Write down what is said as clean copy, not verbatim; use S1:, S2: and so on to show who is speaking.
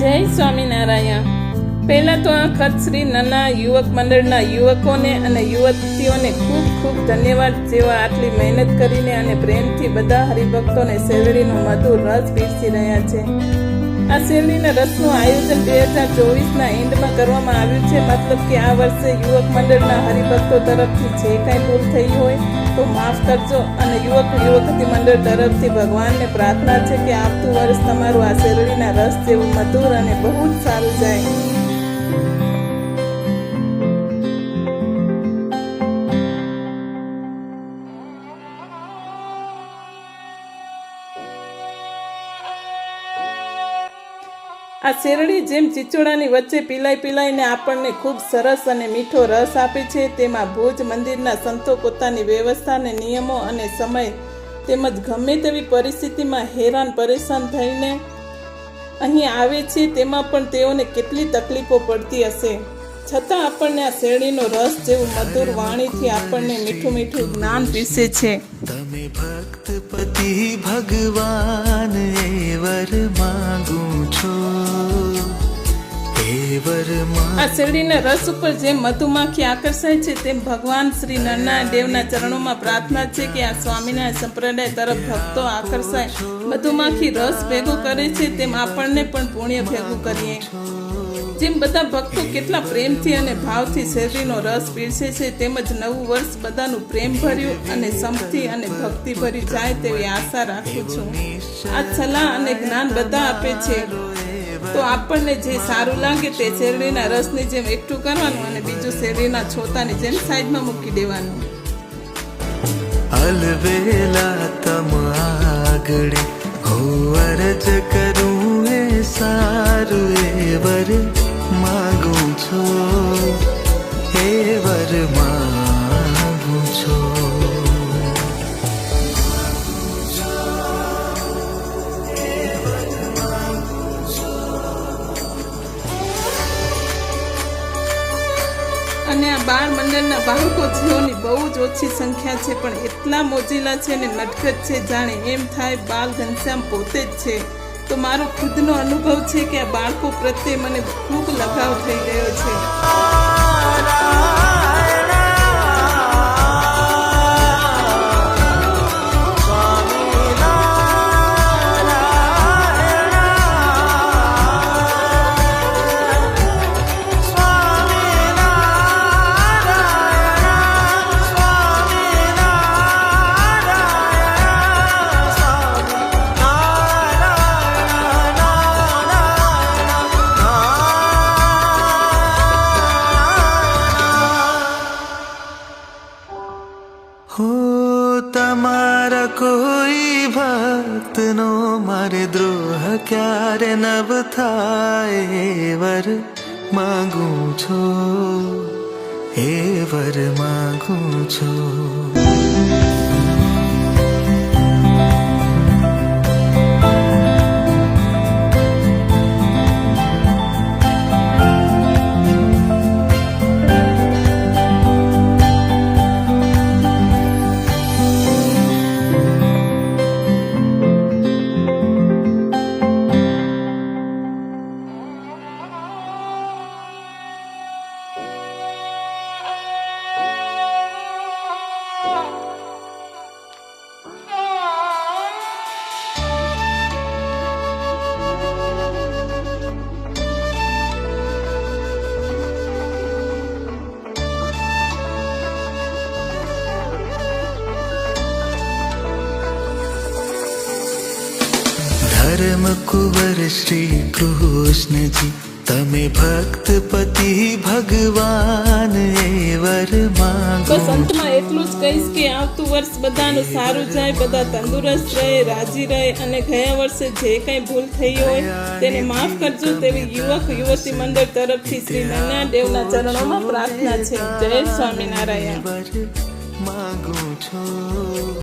S1: જય સ્વામિનારાયણ। પહેલા તો આ ખત શ્રી નાના યુવક મંડળના યુવકોને અને યુવતીઓને ખૂબ ખૂબ ધન્યવાદ, જેવા આટલી મહેનત કરીને અને પ્રેમથી બધા હરિભક્તોને શેરડીનો મધુર રસ પીરસી રહ્યા છે। આ શેરડીના રસનું આયોજન 2024ના એન્ડમાં કરવામાં આવ્યું છે। મતલબ કે આ વર્ષે યુવક મંડળના હરિભક્તો તરફથી જે કાંઈ ભૂલ થઈ હોય તો માફ કરજો, અને યુવક યુવતી મંડળ તરફથી ભગવાનને પ્રાર્થના છે કે આવતું વર્ષ તમારું આ શેરડીના રસ જેવું મધુર અને બહુ જ સારું જાય। આ શેરડી જેમ ચીચોડાની વચ્ચે પીલાઈને આપણને ખૂબ સરસ અને મીઠો રસ આપે છે, તેમાં ભુજ મંદિરના સંતો પોતાની વ્યવસ્થા અને નિયમો અને સમય તેમજ ગમે તેવી પરિસ્થિતિમાં હેરાન પરેશાન થઈને અહીં આવે છે, તેમાં પણ તેઓને કેટલી તકલીફો પડતી હશે, છતાં આપણને આ શેરડીનો રસ જેવું મધુર વાણીથી આપણને મીઠું મીઠું જ્ઞાન પીરસે છે।
S2: તમે ભક્ત પતિ ભગવાન એવર માંગું છો,
S1: આ શેરડીના રસ ઉપર જેમ મધુમાખી આકર્ષાય છે, તેમ ભગવાન શ્રી નરનારાયણ દેવના ચરણોમાં પ્રાર્થના છે કે આ સ્વામિનારાયણ સંપ્રદાય તરફ ભક્તો આકર્ષાય, મધુમાખી રસ ભેગો કરે છે તેમ આપણને પણ પુણ્ય ભેગું કરીએ। જેમ બધા ભક્તો કેટલા પ્રેમથી અને ભાવથી શેરડીનો રસ પીરસે છે, તેમજ નવું વર્ષ બધાનું પ્રેમ ભર્યું અને સમથી અને ભક્તિ ભરી જાય તેવી આશા રાખું છું। આ સલાહ અને જ્ઞાન બધા આપે છે, તો આપણને જે સારું લાગે તે શેરડીના રસની જેમ એકઠું કરવાનું અને બીજું શેરડીના છોતાની જેમ સાઈડમાં મૂકી દેવાનું।
S2: અલવેલા તમ આગળ હો અરજ કરું એ સારું એવર માંગું છો, એવર માંગું છો।
S1: અને આ બાળ મંડળના બાળકો જેઓની બહુ જ ઓછી સંખ્યા છે, પણ એટલા મોજીલા છે ને નટખટ છે, જાણે એમ થાય બાલ ઘનશ્યામ પોતે જ છે। તો મારો ખુદનો અનુભવ છે કે આ બાળકો પ્રત્યે મને ખૂબ લગાવ થઈ ગયો છે।
S2: હો તમારા કોઈ ભક્તનો મારે દ્રોહ ક્યારે નવ થાય, એવર માંગું છો, એવર માંગું છો। ધર્મ કુંવર શ્રી કૃષ્ણજી તમે ભક્ત પતિ ભગવાન એવર માંગો।
S1: બસ અંતમાં એટલું જ કહીશ કે આવતું વર્ષ બધાનું સારું જાય, બધા તંદુરસ્ત રહે, રાજી રહે, અને ગયા વર્ષે જે કંઈ ભૂલ થઈ હોય તેને માફ કરજો તેવી યુવક યુવતી મંડળ તરફથી શ્રી નરનારાયણ દેવના ચરણોમાં પ્રાર્થના છે। જય સ્વામિનારાયણ।
S2: માંગું છો।